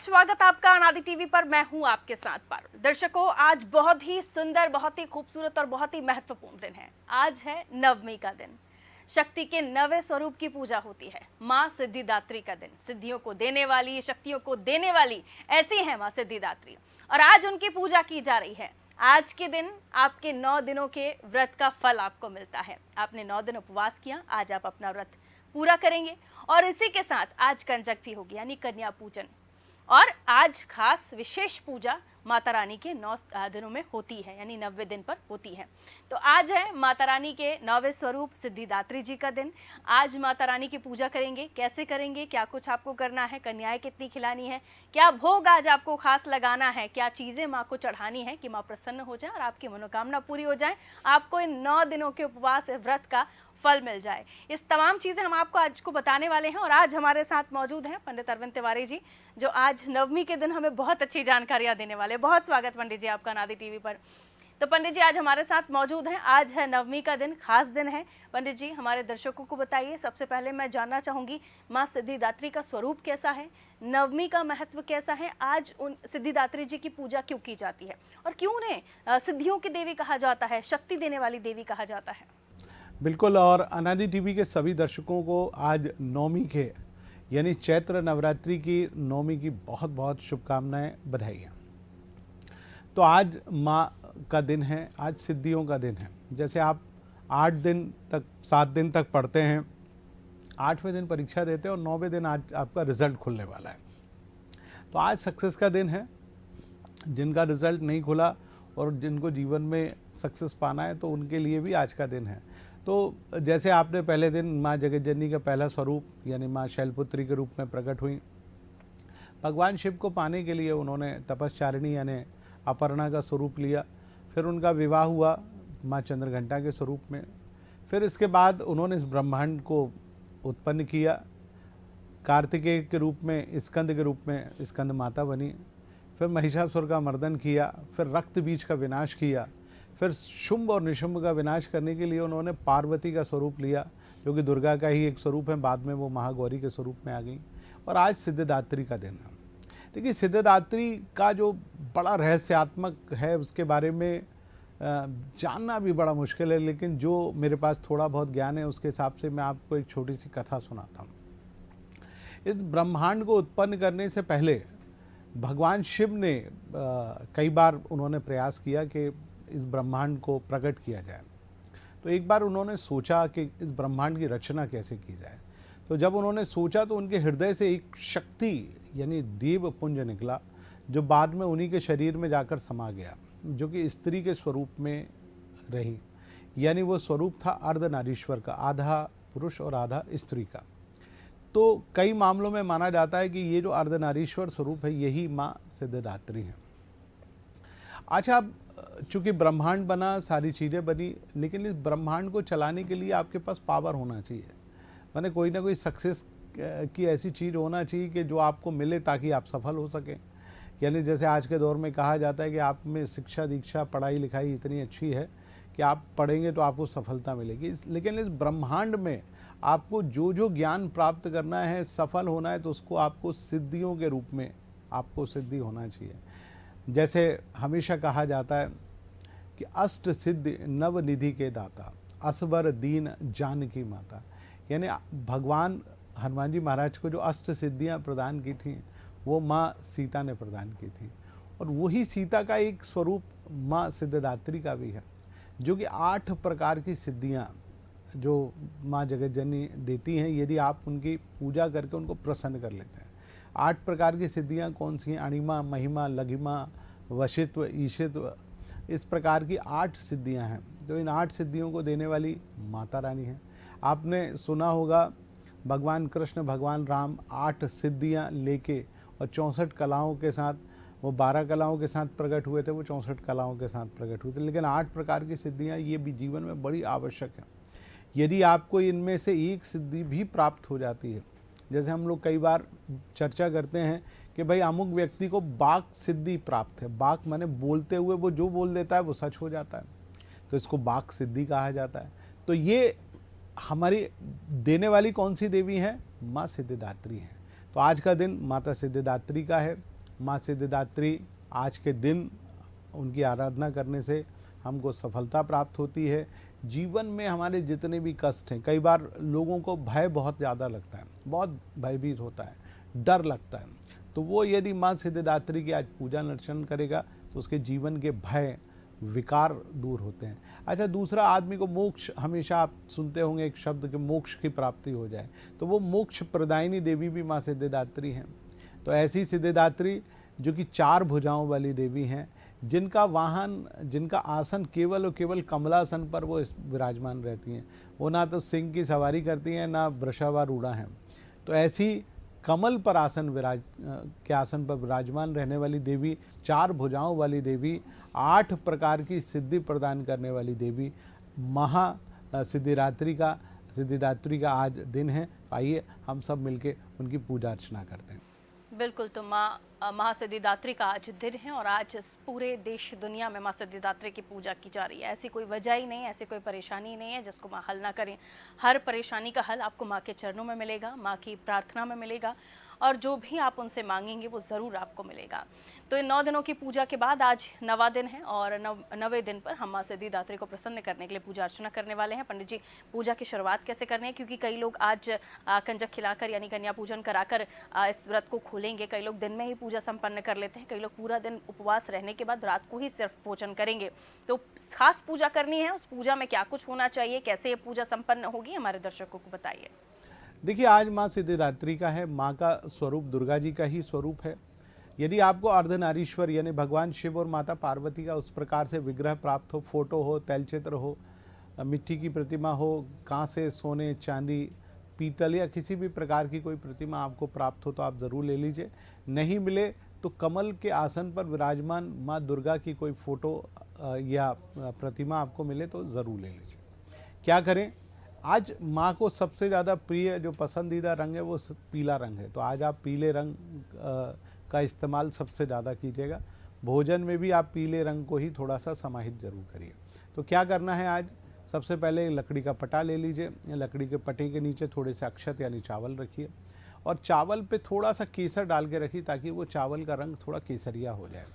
स्वागत आपका अनादि टीवी पर। मैं हूं आपके साथ पारुल। दर्शकों, आज बहुत ही सुंदर, बहुत ही खूबसूरत और बहुत ही महत्वपूर्ण दिन है। आज है नवमी का दिन। शक्ति के नवे स्वरूप की पूजा होती है। माँ सिद्धिदात्री का दिन। सिद्धियों को देने वाली, शक्तियों को देने वाली ऐसी है माँ सिद्धिदात्री, और आज उनकी पूजा की जा रही है। आज के दिन आपके 9 दिनों के व्रत का फल आपको मिलता है। आपने 9 दिन उपवास किया, आज आप अपना व्रत पूरा करेंगे। और इसी के साथ आज कंजक भी होगी, यानी कन्या पूजन। और आज खास विशेष पूजा माता रानी के 9 दिनों में होती है, यानी 90 दिन पर होती है। तो आज है माता रानी के 9वें स्वरूप सिद्धिदात्री जी का दिन। आज माता रानी की पूजा करेंगे। कैसे करेंगे, क्या कुछ आपको करना है, कन्याएं कितनी खिलानी है, क्या भोग आज आपको खास लगाना है, क्या चीज़ें माँ को चढ़ानी है कि माँ प्रसन्न हो जाए और आपकी मनोकामना पूरी हो जाए, आपको इन 9 दिनों के उपवास व्रत का फल मिल जाए। इस तमाम चीज़ें हम आपको आज को बताने वाले हैं। और आज हमारे साथ मौजूद हैं पंडित अरविंद तिवारी जी, जो आज नवमी के दिन हमें बहुत अच्छी जानकारियां देने वाले हैं। बहुत स्वागत पंडित जी आपका अनादि टीवी पर। तो पंडित जी आज हमारे साथ मौजूद हैं। आज है नवमी का दिन, खास दिन है। पंडित जी हमारे दर्शकों को बताइए, सबसे पहले मैं जानना चाहूँगी माँ सिद्धिदात्री का स्वरूप कैसा है, नवमी का महत्व कैसा है, आज उन सिद्धिदात्री जी की पूजा क्यों की जाती है, और क्यों उन्हें सिद्धियों की देवी कहा जाता है, शक्ति देने वाली देवी कहा जाता है। बिल्कुल। और अनादि टीवी के सभी दर्शकों को आज नवमी के यानी चैत्र नवरात्रि की नवमी की बहुत बहुत शुभकामनाएं, बधाइयाँ। तो आज माँ का दिन है, आज सिद्धियों का दिन है। जैसे आप 8 दिन तक 7 दिन तक पढ़ते हैं, 8वें दिन परीक्षा देते हैं और 9वें दिन आज आपका रिजल्ट खुलने वाला है। तो आज सक्सेस का दिन है। जिनका रिजल्ट नहीं खुला और जिनको जीवन में सक्सेस पाना है तो उनके लिए भी आज का दिन है। तो जैसे आपने पहले दिन माँ जगत जननी का पहला स्वरूप यानी माँ शैलपुत्री के रूप में प्रकट हुई। भगवान शिव को पाने के लिए उन्होंने तपस्चारिणी यानी अपर्णा का स्वरूप लिया। फिर उनका विवाह हुआ माँ चंद्रघंटा के स्वरूप में। फिर इसके बाद उन्होंने इस ब्रह्मांड को उत्पन्न किया। कार्तिकेय के रूप में, स्कंद के रूप में स्कंद माता बनी। फिर महिषासुर का मर्दन किया। फिर रक्त बीज का विनाश किया। फिर शुंभ और निशुंभ का विनाश करने के लिए उन्होंने पार्वती का स्वरूप लिया, जो कि दुर्गा का ही एक स्वरूप है। बाद में वो महागौरी के स्वरूप में आ गई। और आज सिद्धिदात्री का दिन है। देखिए, सिद्धिदात्री का जो बड़ा रहस्यात्मक है उसके बारे में जानना भी बड़ा मुश्किल है, लेकिन जो मेरे पास थोड़ा बहुत ज्ञान है उसके हिसाब से मैं आपको एक छोटी सी कथा सुनाता हूँ। इस ब्रह्मांड को उत्पन्न करने से पहले भगवान शिव ने कई बार उन्होंने प्रयास किया कि इस ब्रह्मांड को प्रकट किया जाए। तो एक बार उन्होंने सोचा कि इस ब्रह्मांड की रचना कैसे की जाए। तो जब उन्होंने सोचा तो उनके हृदय से एक शक्ति यानी देव पुंज निकला, जो बाद में उन्हीं के शरीर में जाकर समा गया, जो कि स्त्री के स्वरूप में रही। यानी वो स्वरूप था अर्धनारीश्वर का, आधा पुरुष और आधा स्त्री का। तो कई मामलों में माना जाता है कि ये जो अर्धनारीश्वर स्वरूप है यही माँ सिद्धिदात्री है। अच्छा, अब चूँकि ब्रह्मांड बना, सारी चीज़ें बनी, लेकिन इस ब्रह्मांड को चलाने के लिए आपके पास पावर होना चाहिए। माने कोई ना कोई सक्सेस की ऐसी चीज़ होना चाहिए कि जो आपको मिले ताकि आप सफल हो सकें। यानी जैसे आज के दौर में कहा जाता है कि आप में शिक्षा दीक्षा पढ़ाई लिखाई इतनी अच्छी है कि आप पढ़ेंगे तो आपको सफलता मिलेगी। लेकिन इस ब्रह्मांड में आपको जो जो ज्ञान प्राप्त करना है, सफल होना है, तो उसको आपको सिद्धियों के रूप में आपको सिद्धि होना चाहिए। जैसे हमेशा कहा जाता है कि अष्ट सिद्धि नव निधि के दाता, असबर दीन जानकी माता। यानी भगवान हनुमान जी महाराज को जो अष्ट सिद्धियां प्रदान की थी वो माँ सीता ने प्रदान की थी। और वही सीता का एक स्वरूप माँ सिद्धिदात्री का भी है, जो कि 8 प्रकार की सिद्धियां जो माँ जगत जननी देती हैं यदि आप उनकी पूजा करके उनको प्रसन्न कर लेते हैं। 8 प्रकार की सिद्धियां कौन सी हैं? अणिमा, महिमा, लघिमा, वशित्व, ईशित्व, इस प्रकार की 8 सिद्धियां हैं। तो इन 8 सिद्धियों को देने वाली माता रानी है। आपने सुना होगा भगवान कृष्ण, भगवान राम 8 सिद्धियां लेके और 64 कलाओं के साथ, वो 12 कलाओं के साथ प्रकट हुए थे, वो 64 कलाओं के साथ प्रकट हुए थे। लेकिन 8 प्रकार की सिद्धियां ये भी जीवन में बड़ी आवश्यक है। यदि आपको इनमें से एक सिद्धि भी प्राप्त हो जाती है, जैसे हम लोग कई बार चर्चा करते हैं कि भाई अमुक व्यक्ति को वाक सिद्धि प्राप्त है। वाक माने बोलते हुए वो जो बोल देता है वो सच हो जाता है, तो इसको वाक सिद्धि कहा जाता है। तो ये हमारी देने वाली कौन सी देवी है? माँ सिद्धिदात्री है। तो आज का दिन माता सिद्धिदात्री का है। माँ सिद्धिदात्री आज के दिन उनकी आराधना करने से हमको सफलता प्राप्त होती है। जीवन में हमारे जितने भी कष्ट हैं, कई बार लोगों को भय बहुत ज़्यादा लगता है, बहुत भयभीत होता है, डर लगता है, तो वो यदि माँ सिद्धिदात्री की आज पूजा अर्चन करेगा तो उसके जीवन के भय विकार दूर होते हैं। अच्छा, दूसरा, आदमी को मोक्ष, हमेशा आप सुनते होंगे एक शब्द कि मोक्ष की प्राप्ति हो जाए, तो वो मोक्ष प्रदायिनी देवी भी माँ सिद्धिदात्री हैं। तो ऐसी सिद्धिदात्री जो कि 4 भुजाओं वाली देवी हैं, जिनका वाहन, जिनका आसन केवल और केवल कमलासन पर वो विराजमान रहती हैं। वो ना तो सिंह की सवारी करती हैं, ना वृषभारूढ़ा हैं। तो ऐसी कमल पर के आसन पर विराजमान रहने वाली देवी, 4 भुजाओं वाली देवी, 8 प्रकार की सिद्धि प्रदान करने वाली देवी महा सिद्धिदात्री का आज दिन है। आइए हम सब मिलके उनकी पूजा अर्चना करते हैं। बिल्कुल, तो माँ महासिद्धिदात्री का आज दिन है और आज इस पूरे देश दुनिया में माँ सिद्धिदात्री की पूजा की जा रही है। ऐसी कोई वजह ही नहीं, ऐसी कोई परेशानी नहीं है जिसको माँ हल ना करें। हर परेशानी का हल आपको माँ के चरणों में मिलेगा, माँ की प्रार्थना में मिलेगा, और जो भी आप उनसे मांगेंगे वो ज़रूर आपको मिलेगा। तो इन 9 दिनों की पूजा के बाद आज 9वां दिन है और 9वें दिन पर हम माँ सिद्धिदात्री को प्रसन्न करने के लिए पूजा अर्चना करने वाले हैं। पंडित जी, पूजा की शुरुआत कैसे करनी है? क्योंकि कई लोग आज कंजक खिलाकर यानी कन्या पूजन कराकर इस व्रत को खोलेंगे, कई लोग दिन में ही पूजा संपन्न कर लेते हैं, कई लोग पूरा दिन उपवास रहने के बाद रात को ही सिर्फ भोजन करेंगे। तो खास पूजा करनी है, उस पूजा में क्या कुछ होना चाहिए, कैसे ये पूजा संपन्न होगी, हमारे दर्शकों को बताइए। देखिए, आज माँ सिद्धिदात्री का है, माँ का स्वरूप दुर्गा जी का ही स्वरूप है। यदि आपको अर्धनारीश्वर यानी भगवान शिव और माता पार्वती का उस प्रकार से विग्रह प्राप्त हो, फोटो हो, तैलचित्र हो, मिट्टी की प्रतिमा हो, कांसे, सोने, चांदी, पीतल या किसी भी प्रकार की कोई प्रतिमा आपको प्राप्त हो तो आप ज़रूर ले लीजिए। नहीं मिले तो कमल के आसन पर विराजमान माँ दुर्गा की कोई फोटो या प्रतिमा आपको मिले तो ज़रूर ले लीजिए। क्या करें? आज माँ को सबसे ज़्यादा प्रिय जो पसंदीदा रंग है वो पीला रंग है, तो आज आप पीले रंग का इस्तेमाल सबसे ज़्यादा कीजिएगा। भोजन में भी आप पीले रंग को ही थोड़ा सा समाहित जरूर करिए। तो क्या करना है आज? सबसे पहले लकड़ी का पटा ले लीजिए। लकड़ी के पटे के नीचे थोड़े से अक्षत यानी चावल रखिए और चावल पे थोड़ा सा केसर डाल के रखिए ताकि वो चावल का रंग थोड़ा केसरिया हो जाए।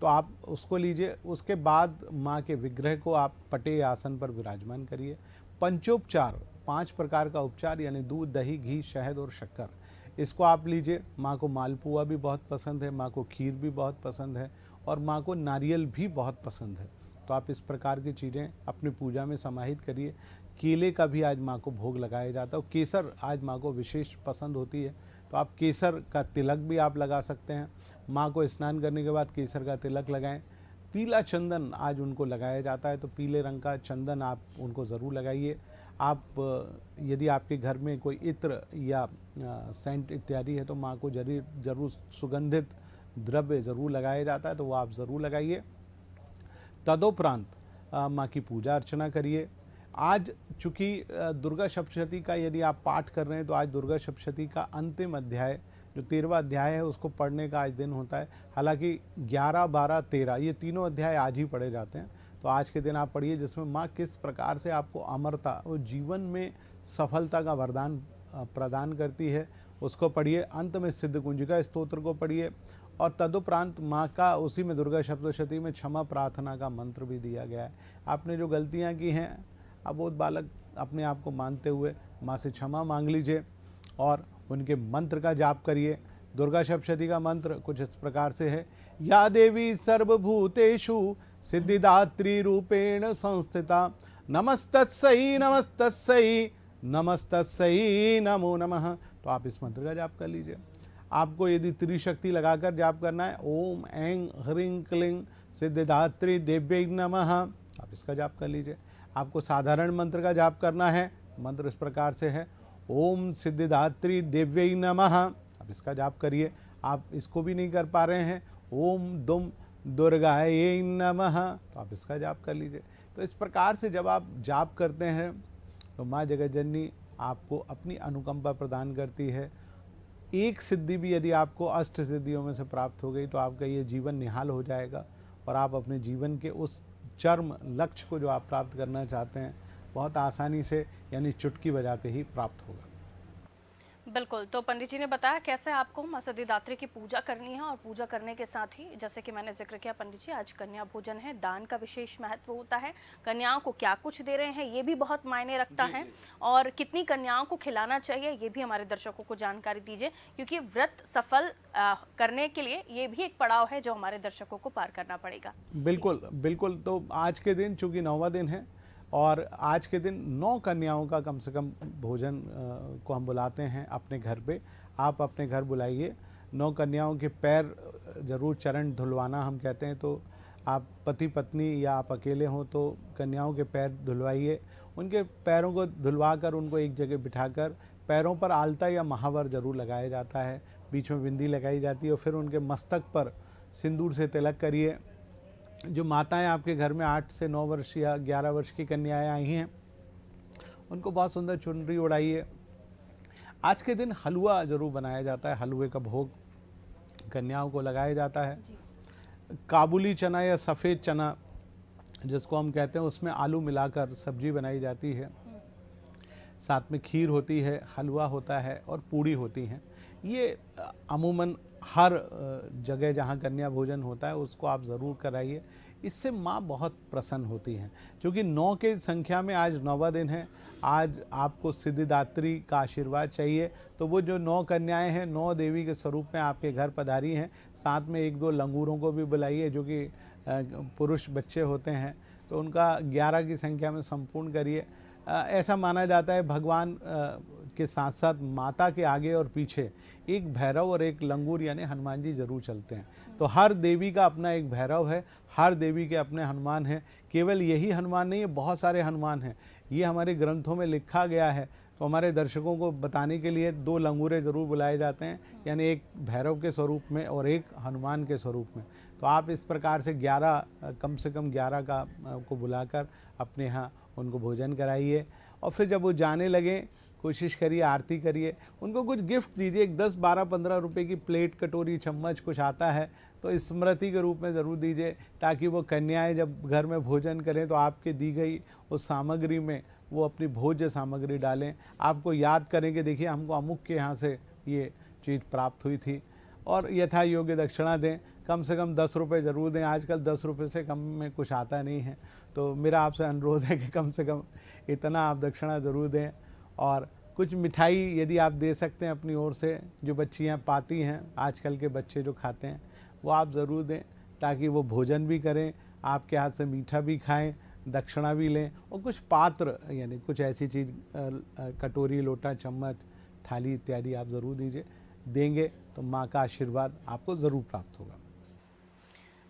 तो आप उसको लीजिए। उसके बाद माँ के विग्रह को आप पटे आसन पर विराजमान करिए। पंचोपचार, 5 प्रकार का उपचार यानी दूध, दही, घी, शहद और शक्कर, इसको आप लीजिए। माँ को मालपुआ भी बहुत पसंद है, माँ को खीर भी बहुत पसंद है और माँ को नारियल भी बहुत पसंद है। तो आप इस प्रकार की चीज़ें अपनी पूजा में समाहित करिए। केले का भी आज माँ को भोग लगाया जाता है। केसर आज माँ को विशेष पसंद होती है, तो आप केसर का तिलक भी आप लगा सकते हैं। माँ को स्नान करने के बाद केसर का तिलक लगाएं। पीला चंदन आज उनको लगाया जाता है, तो पीले रंग का चंदन आप उनको ज़रूर लगाइए। आप यदि आपके घर में कोई इत्र या सेंट इत्यादि है तो माँ को जरूर सुगंधित द्रव्य ज़रूर लगाया जाता है, तो वो आप ज़रूर लगाइए। तदोपरांत माँ की पूजा अर्चना करिए। आज चूँकि दुर्गा सप्तशती का यदि आप पाठ कर रहे हैं तो आज दुर्गा सप्तशती का अंतिम अध्याय जो 13वां अध्याय है उसको पढ़ने का आज दिन होता है। हालांकि 11, 12, 13 ये तीनों अध्याय आज ही पढ़े जाते हैं, तो आज के दिन आप पढ़िए जिसमें माँ किस प्रकार से आपको अमरता और जीवन में सफलता का वरदान प्रदान करती है, उसको पढ़िए। अंत में सिद्ध कुंजिका स्तोत्र को पढ़िए और तदुपरांत माँ का उसी में दुर्गा सप्तशती में क्षमा प्रार्थना का मंत्र भी दिया गया है। आपने जो गलतियाँ की हैं, अबोध बालक अपने आप को मानते हुए माँ से क्षमा मांग लीजिए और उनके मंत्र का जाप करिए। दुर्गा सप्तशती का मंत्र कुछ इस प्रकार से है। या देवी सर्वभूतेषु सिद्धिदात्री रूपेण संस्थिता नमस्तस्यै नमस्तस्यै नमस्तस्यै नमो नमः। तो आप इस मंत्र का जाप कर लीजिए। आपको यदि त्रिशक्ति लगाकर जाप करना है, ओम ऐं ह्रीं क्लीं सिद्धिदात्री देव्यै नमः, आप इसका जाप कर लीजिए। आपको साधारण मंत्र का जाप करना है, मंत्र इस प्रकार से है, ओम सिद्धिदात्री देव्यै नमः, आप इसका जाप करिए। आप इसको भी नहीं कर पा रहे हैं, ओम दुम दुर्गायै नमः, तो आप इसका जाप कर लीजिए। तो इस प्रकार से जब आप जाप करते हैं तो माँ जगतजननी आपको अपनी अनुकंपा प्रदान करती है। एक सिद्धि भी यदि आपको अष्ट सिद्धियों में से प्राप्त हो गई तो आपका ये जीवन निहाल हो जाएगा और आप अपने जीवन के उस चरम लक्ष्य को जो आप प्राप्त करना चाहते हैं बहुत आसानी से यानी चुटकी बजाते ही प्राप्त होगा। बिल्कुल, तो पंडित जी ने बताया कैसे आपको माँ सिद्धिदात्री की पूजा करनी है और पूजा करने के साथ ही जैसे कि मैंने जिक्र किया पंडित जी, आज कन्या भोजन है, दान का विशेष महत्व होता है। कन्याओं को क्या कुछ दे रहे हैं ये भी बहुत मायने रखता है और कितनी कन्याओं को खिलाना चाहिए ये भी हमारे दर्शकों को जानकारी दीजिए, क्योंकि व्रत सफल करने के लिए ये भी एक पड़ाव है जो हमारे दर्शकों को पार करना पड़ेगा। बिल्कुल बिल्कुल। तो आज के दिन चूंकि 9वां दिन है और आज के दिन 9 कन्याओं का कम से कम भोजन को हम बुलाते हैं अपने घर पे। आप अपने घर बुलाइए, 9 कन्याओं के पैर जरूर चरण धुलवाना हम कहते हैं। तो आप पति पत्नी या आप अकेले हों तो कन्याओं के पैर धुलवाइए, उनके पैरों को धुलवा कर उनको एक जगह बिठाकर पैरों पर आलता या महावर जरूर लगाया जाता है, बीच में बिंदी लगाई जाती है और फिर उनके मस्तक पर सिंदूर से तिलक करिए। जो माताएं आपके घर में 8 से 9 वर्ष या 11 वर्ष की कन्याएं आई हैं उनको बहुत सुंदर चुनरी उड़ाइए। आज के दिन हलवा जरूर बनाया जाता है, हलवे का भोग कन्याओं को लगाया जाता है। काबुली चना या सफ़ेद चना जिसको हम कहते हैं उसमें आलू मिलाकर सब्जी बनाई जाती है, साथ में खीर होती है, हलवा होता है और पूड़ी होती हैं। ये अमूमन हर जगह जहाँ कन्या भोजन होता है उसको आप ज़रूर कराइए, इससे माँ बहुत प्रसन्न होती हैं। क्योंकि 9 के संख्या में आज 9वां दिन है, आज आपको सिद्धिदात्री का आशीर्वाद चाहिए। तो वो जो 9 कन्याएं हैं 9 देवी के स्वरूप में आपके घर पधारी हैं, साथ में 1-2 लंगूरों को भी बुलाइए जो कि पुरुष बच्चे होते हैं, तो उनका 11 की संख्या में संपूर्ण करिए। ऐसा माना जाता है भगवान के साथ साथ माता के आगे और पीछे एक भैरव और एक लंगूर यानी हनुमान जी जरूर चलते हैं। तो हर देवी का अपना एक भैरव है, हर देवी के अपने हनुमान हैं। केवल यही हनुमान नहीं है, बहुत सारे हनुमान हैं, ये हमारे ग्रंथों में लिखा गया है। तो हमारे दर्शकों को बताने के लिए 2 लंगूरे ज़रूर बुलाए जाते हैं, यानी एक भैरव के स्वरूप में और एक हनुमान के स्वरूप में। तो आप इस प्रकार से 11 कम से कम 11 को बुलाकर अपने यहाँ उनको भोजन कराइए और फिर जब वो जाने लगे कोशिश करिए आरती करिए, उनको कुछ गिफ्ट दीजिए। 10, 12, 15 रुपए की प्लेट, कटोरी, चम्मच कुछ आता है तो स्मृति के रूप में ज़रूर दीजिए, ताकि वो कन्याएं जब घर में भोजन करें तो आपके दी गई उस सामग्री में वो अपनी भोज्य सामग्री डालें, आपको याद करें कि देखिए हमको अमुक के यहाँ से ये चीज़ प्राप्त हुई थी। और यथा योग्य दक्षिणा दें, कम से कम 10 रुपये ज़रूर दें। आजकल 10 रुपये से कम में कुछ आता नहीं है, तो मेरा आपसे अनुरोध है कि कम से कम इतना आप दक्षिणा ज़रूर दें। और कुछ मिठाई यदि आप दे सकते हैं अपनी ओर से, जो बच्चियाँ पाती हैं, आजकल के बच्चे जो खाते हैं, वो आप ज़रूर दें, ताकि वो भोजन भी करें, आपके हाथ से मीठा भी खाएं, दक्षिणा भी लें। और कुछ पात्र यानी कुछ ऐसी चीज़, कटोरी, लोटा, चम्मच, थाली इत्यादि आप ज़रूर दीजिए। देंगे तो माँ का आशीर्वाद आपको ज़रूर प्राप्त होगा।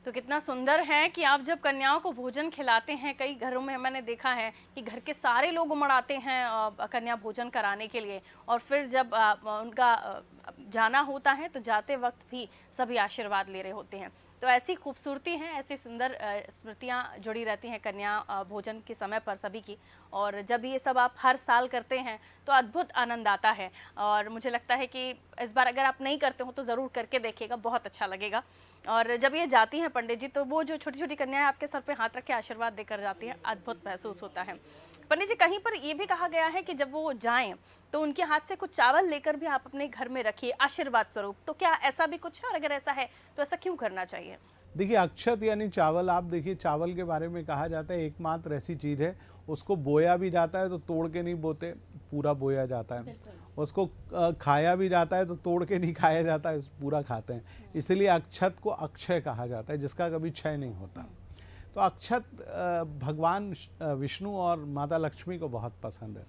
तो कितना सुंदर है कि आप जब कन्याओं को भोजन खिलाते हैं, कई घरों में मैंने देखा है कि घर के सारे लोग उमड़ आते हैं कन्या भोजन कराने के लिए, और फिर जब उनका जाना होता है तो जाते वक्त भी सभी आशीर्वाद ले रहे होते हैं। तो ऐसी खूबसूरती है, ऐसी सुंदर स्मृतियाँ जुड़ी रहती हैं कन्या भोजन के समय पर सभी की। और जब ये सब आप हर साल करते हैं तो अद्भुत आनंद आता है, और मुझे लगता है कि इस बार अगर आप नहीं करते हो तो ज़रूर करके देखिएगा, बहुत अच्छा लगेगा। और जब ये जाती हैं पंडित जी, तो वो जो छोटी छोटी कन्याएं आपके सर पे हाथ रख के आशीर्वाद देकर जाती हैं, अद्भुत महसूस होता है। पंडित जी, कहीं पर ये भी कहा गया है कि जब वो जाएं तो उनके हाथ से कुछ चावल लेकर भी आप अपने घर में रखिए आशीर्वाद स्वरूप, तो क्या ऐसा भी कुछ है, और अगर ऐसा है तो ऐसा क्यों करना चाहिए? देखिए, अक्षत यानी चावल, आप देखिए चावल के बारे में कहा जाता है एकमात्र ऐसी चीज़ है, उसको बोया भी जाता है तो तोड़ के नहीं बोते, पूरा बोया जाता है। उसको खाया भी जाता है तो तोड़ के नहीं खाया जाता है, पूरा खाते हैं। इसलिए अक्षत को अक्षय कहा जाता है, जिसका कभी क्षय नहीं होता। तो अक्षत भगवान विष्णु और माता लक्ष्मी को बहुत पसंद है,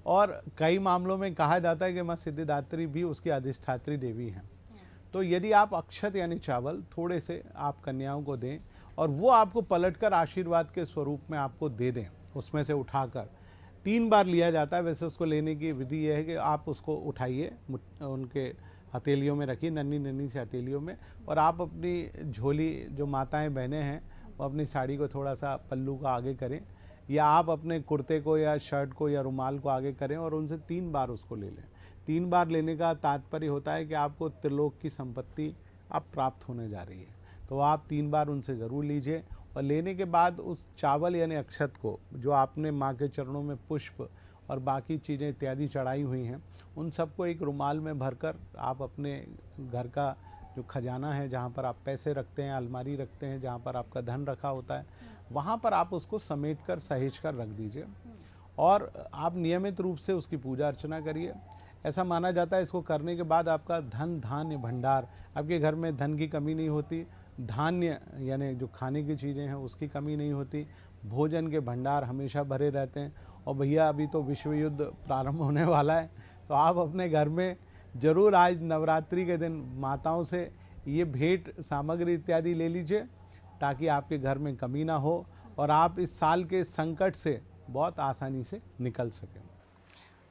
और कई मामलों में कहा जाता है कि माँ सिद्धिदात्री भी उसकी अधिष्ठात्री देवी हैं। तो यदि आप अक्षत यानी चावल थोड़े से आप कन्याओं को दें और वो आपको पलटकर आशीर्वाद के स्वरूप में आपको दे दें, उसमें से उठाकर 3 बार लिया जाता है। वैसे उसको लेने की विधि यह है कि आप उसको उठाइए, उनके हथेलियों में रखिए, नन्ही नन्ही से हथेलियों में, और आप अपनी झोली, जो माताएं बहनें हैं, वो अपनी साड़ी को थोड़ा सा पल्लू का आगे करें, या आप अपने कुर्ते को या शर्ट को या रुमाल को आगे करें और उनसे 3 बार उसको ले लें। 3 बार लेने का तात्पर्य होता है कि आपको त्रिलोक की संपत्ति अब प्राप्त होने जा रही है। तो आप 3 बार उनसे ज़रूर लीजिए, और लेने के बाद उस चावल यानी अक्षत को, जो आपने माँ के चरणों में पुष्प और बाकी चीज़ें इत्यादि चढ़ाई हुई हैं, उन सबको एक रुमाल में भरकर आप अपने घर का जो खजाना है, जहाँ पर आप पैसे रखते हैं, अलमारी रखते हैं, जहाँ पर आपका धन रखा होता है, वहाँ पर आप उसको समेट कर सहेज कर रख दीजिए और आप नियमित रूप से उसकी पूजा अर्चना करिए। ऐसा माना जाता है इसको करने के बाद आपका धन धान्य भंडार, आपके घर में धन की कमी नहीं होती, धान्य यानी जो खाने की चीज़ें हैं उसकी कमी नहीं होती, भोजन के भंडार हमेशा भरे रहते हैं। और भैया अभी तो विश्व युद्ध प्रारंभ होने वाला है, तो आप अपने घर में ज़रूर आज नवरात्रि के दिन माताओं से ये भेंट सामग्री इत्यादि ले लीजिए, ताकि आपके घर में कमी ना हो और आप इस साल के संकट से बहुत आसानी से निकल सकें।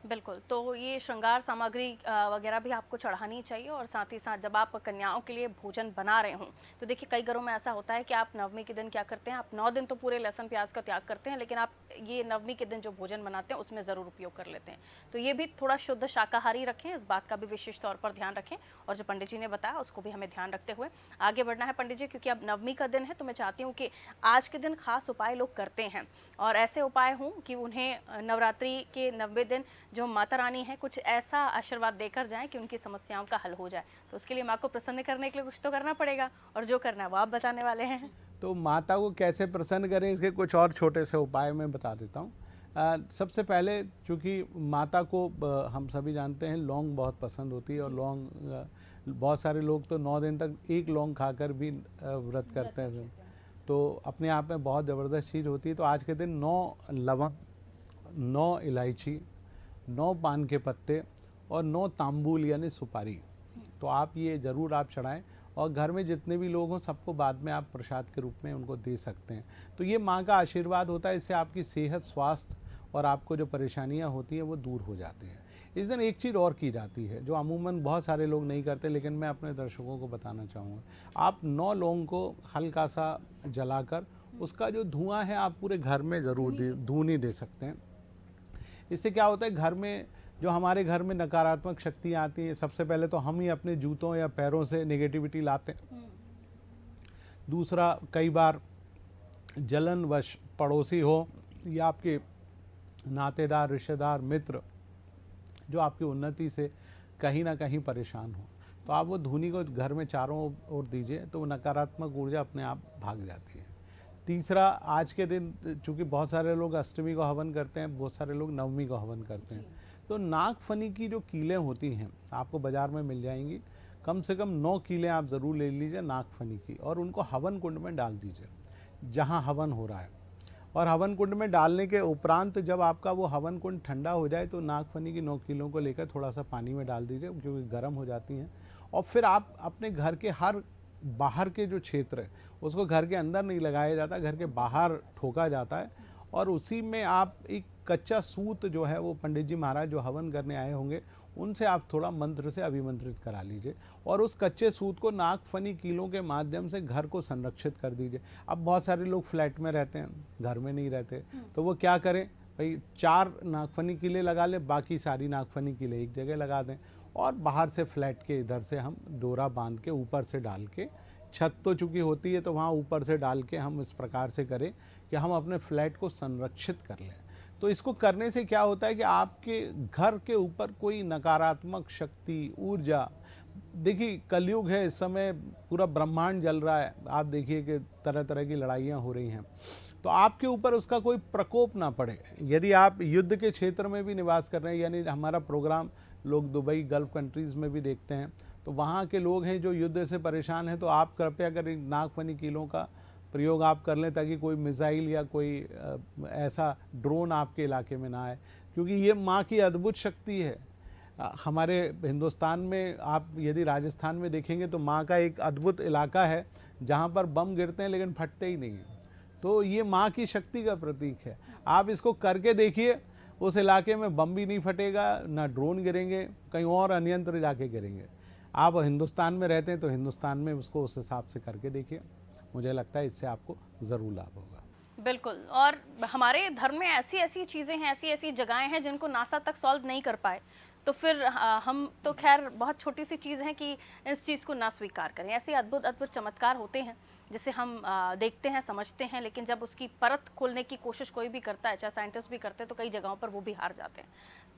बिल्कुल, तो ये श्रृंगार सामग्री वगैरह भी आपको चढ़ानी चाहिए और साथ ही साथ जब आप कन्याओं के लिए भोजन बना रहे हों, तो देखिए कई घरों में ऐसा होता है कि आप नवमी के दिन क्या करते हैं, आप 9 दिन तो पूरे लहसुन प्याज का त्याग करते हैं, लेकिन आप ये नवमी के दिन जो भोजन बनाते हैं उसमें ज़रूर उपयोग कर लेते हैं। तो ये भी थोड़ा शुद्ध शाकाहारी रखें, इस बात का भी विशेष तौर पर ध्यान रखें और जो पंडित जी ने बताया उसको भी हमें ध्यान रखते हुए आगे बढ़ना है। पंडित जी, क्योंकि अब नवमी का दिन है तो मैं चाहती हूँ कि आज के दिन खास उपाय लोग करते हैं और ऐसे उपाय हों कि उन्हें नवरात्रि के 90 दिन जो माता रानी है कुछ ऐसा आशीर्वाद देकर जाएं कि उनकी समस्याओं का हल हो जाए। तो उसके लिए माँ को प्रसन्न करने के लिए कुछ तो करना पड़ेगा और जो करना है वो आप बताने वाले हैं। तो माता को कैसे प्रसन्न करें, इसके कुछ और छोटे से उपाय मैं बता देता हूँ। सबसे पहले, चूँकि माता को हम सभी जानते हैं लौंग बहुत पसंद होती है और लौंग बहुत सारे लोग तो 9 दिन तक एक लौंग खाकर भी व्रत करते हैं, तो अपने आप में बहुत ज़बरदस्त चीज़ होती है। तो आज के दिन 9 लवंग, 9 इलायची, 9 पान के पत्ते और 9 तांबूल यानी सुपारी, तो आप ये ज़रूर आप चढ़ाएं और घर में जितने भी लोग हों सबको बाद में आप प्रसाद के रूप में उनको दे सकते हैं। तो ये माँ का आशीर्वाद होता है, इससे आपकी सेहत, स्वास्थ्य और आपको जो परेशानियाँ होती हैं वो दूर हो जाती हैं। इस दिन एक चीज़ और की जाती है जो अमूमन बहुत सारे लोग नहीं करते, लेकिन मैं अपने दर्शकों को बताना चाहूँगा। आप 9 लौंग को हल्का सा जलाकर उसका जो धुआं है आप पूरे घर में ज़रूर धूनी दे सकते हैं। इससे क्या होता है, घर में जो हमारे घर में नकारात्मक शक्तियाँ आती हैं, सबसे पहले तो हम ही अपने जूतों या पैरों से नेगेटिविटी लाते हैं। दूसरा, कई बार जलनवश पड़ोसी हो या आपके नातेदार, रिश्तेदार, मित्र जो आपकी उन्नति से कहीं ना कहीं परेशान हो, तो आप वो धूनी को घर में चारों ओर दीजिए, तो वो नकारात्मक ऊर्जा अपने आप भाग जाती है। तीसरा, आज के दिन चूँकि बहुत सारे लोग अष्टमी को हवन करते हैं, बहुत सारे लोग नवमी को हवन करते हैं, तो नागफनी की जो कीलें होती हैं आपको बाज़ार में मिल जाएंगी, कम से कम 9 कीलें आप ज़रूर ले लीजिए नागफनी की और उनको हवन कुंड में डाल दीजिए जहाँ हवन हो रहा है। और हवन कुंड में डालने के उपरांत जब आपका वो हवन कुंड ठंडा हो जाए तो नागफनी की 9 कीलों को लेकर थोड़ा सा पानी में डाल दीजिए, क्योंकि गर्म हो जाती हैं। और फिर आप अपने घर के हर बाहर के जो क्षेत्र है उसको घर के अंदर नहीं लगाया जाता, घर के बाहर ठोका जाता है और उसी में आप एक कच्चा सूत जो है वो पंडित जी महाराज जो हवन करने आए होंगे उनसे आप थोड़ा मंत्र से अभिमंत्रित करा लीजिए और उस कच्चे सूत को नागफनी कीलों के माध्यम से घर को संरक्षित कर दीजिए। अब बहुत सारे लोग फ्लैट में रहते हैं, घर में नहीं रहते, तो वो क्या करें भाई, 4 नागफनी कीले लगा लें, बाकी सारी नागफनी कीले एक जगह लगा दें और बाहर से फ्लैट के इधर से हम डोरा बांध के ऊपर से डाल के, छत तो चूँकि होती है तो वहाँ ऊपर से डाल के हम इस प्रकार से करें कि हम अपने फ्लैट को संरक्षित कर लें। तो इसको करने से क्या होता है कि आपके घर के ऊपर कोई नकारात्मक शक्ति, ऊर्जा, देखिए कलयुग है, इस समय पूरा ब्रह्मांड जल रहा है, आप देखिए कि तरह तरह की लड़ाइयाँ हो रही हैं, तो आपके ऊपर उसका कोई प्रकोप ना पड़े। यदि आप युद्ध के क्षेत्र में भी निवास कर रहे हैं, यानी हमारा प्रोग्राम लोग दुबई, गल्फ़ कंट्रीज़ में भी देखते हैं, तो वहाँ के लोग हैं जो युद्ध से परेशान हैं, तो आप कृपया कर नागफनी कीलों का प्रयोग आप कर लें ताकि कोई मिसाइल या कोई ऐसा ड्रोन आपके इलाके में ना आए, क्योंकि ये माँ की अद्भुत शक्ति है। हमारे हिंदुस्तान में आप यदि राजस्थान में देखेंगे तो माँ का एक अद्भुत इलाका है जहाँ पर बम गिरते हैं लेकिन फटते ही नहीं हैं, तो ये माँ की शक्ति का प्रतीक है। आप इसको करके देखिए, उस इलाके में बम भी नहीं फटेगा, ना ड्रोन गिरेंगे, कहीं और अन्यंत्र जाके गिरेंगे। आप हिंदुस्तान में रहते हैं तो हिंदुस्तान में उसको उस हिसाब से करके देखिए, मुझे लगता है इससे आपको ज़रूर लाभ होगा। बिल्कुल, और हमारे धर्म में ऐसी ऐसी चीज़ें हैं, ऐसी ऐसी जगहें हैं जिनको नासा तक सॉल्व नहीं कर पाए, तो फिर हम तो खैर बहुत छोटी सी चीज़ है कि इस चीज़ को ना स्वीकार करें। ऐसे अद्भुत अद्भुत चमत्कार होते हैं जिसे हम देखते हैं, समझते हैं, लेकिन जब उसकी परत खोलने की कोशिश कोई भी करता है, चाहे साइंटिस्ट भी करते हैं, तो कई जगहों पर वो भी हार जाते हैं।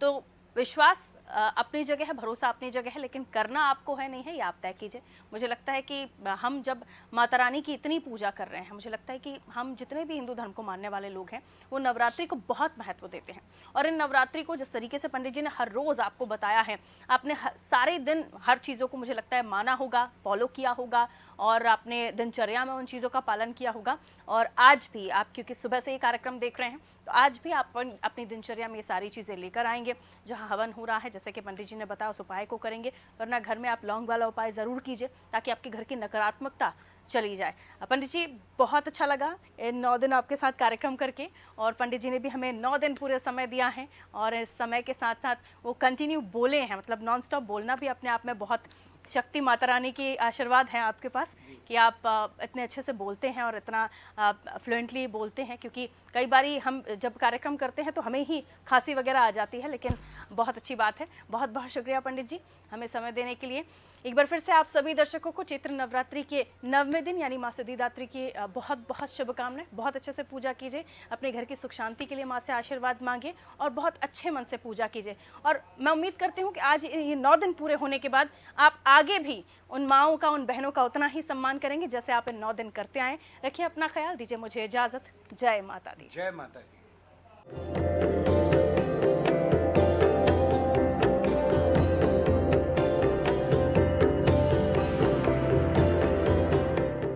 तो विश्वास अपनी जगह है, भरोसा अपनी जगह है, लेकिन करना आपको है नहीं है, ये आप तय कीजिए। मुझे लगता है कि हम जब माता रानी की इतनी पूजा कर रहे हैं, मुझे लगता है कि हम जितने भी हिंदू धर्म को मानने वाले लोग हैं, वो नवरात्रि को बहुत महत्व देते हैं। और इन नवरात्रि को जिस तरीके से पंडित जी ने हर रोज़ आपको बताया है, आपने सारे दिन हर चीज़ों को मुझे लगता है माना होगा, फॉलो किया होगा, और आपने दिनचर्या में उन चीज़ों का पालन किया होगा। और आज भी आप, क्योंकि सुबह से ये कार्यक्रम देख रहे हैं, तो आज भी आप अपनी दिनचर्या में ये सारी चीज़ें लेकर आएंगे। जहाँ हवन हो रहा है, जैसे कि पंडित जी ने बताया, उस उपाय को करेंगे, वरना घर में आप लौंग वाला उपाय ज़रूर कीजिए, ताकि आपके घर की नकारात्मकता चली जाए। पंडित जी, बहुत अच्छा लगा इन 9 दिन आपके साथ कार्यक्रम करके, और पंडित जी ने भी हमें 9 दिन पूरे समय दिया है, और इस समय के साथ साथ वो कंटिन्यू बोले हैं, मतलब नॉन स्टॉप बोलना भी अपने आप में बहुत शक्ति माता रानी की आशीर्वाद है आपके पास कि आप इतने अच्छे से बोलते हैं और इतना फ्लुएंटली बोलते हैं। क्योंकि कई बारी हम जब कार्यक्रम करते हैं तो हमें ही खांसी वगैरह आ जाती है, लेकिन बहुत अच्छी बात है। बहुत बहुत शुक्रिया पंडित जी हमें समय देने के लिए। एक बार फिर से आप सभी दर्शकों को चैत्र नवरात्रि के 9वें दिन यानी माँ सिद्धिदात्री की बहुत बहुत शुभकामनाएं। बहुत अच्छे से पूजा कीजिए, अपने घर की सुख शांति के लिए माँ से आशीर्वाद मांगिए, और बहुत अच्छे मन से पूजा कीजिए। और मैं उम्मीद करती हूँ कि आज ये 9 दिन पूरे होने के बाद आप आगे भी उन माँओं का, उन बहनों का उतना ही सम्मान करेंगे जैसे आप इन 9 दिन करते आए। रखिए अपना ख्याल, दीजिए मुझे इजाज़त। जय माता दी। जय माता दी।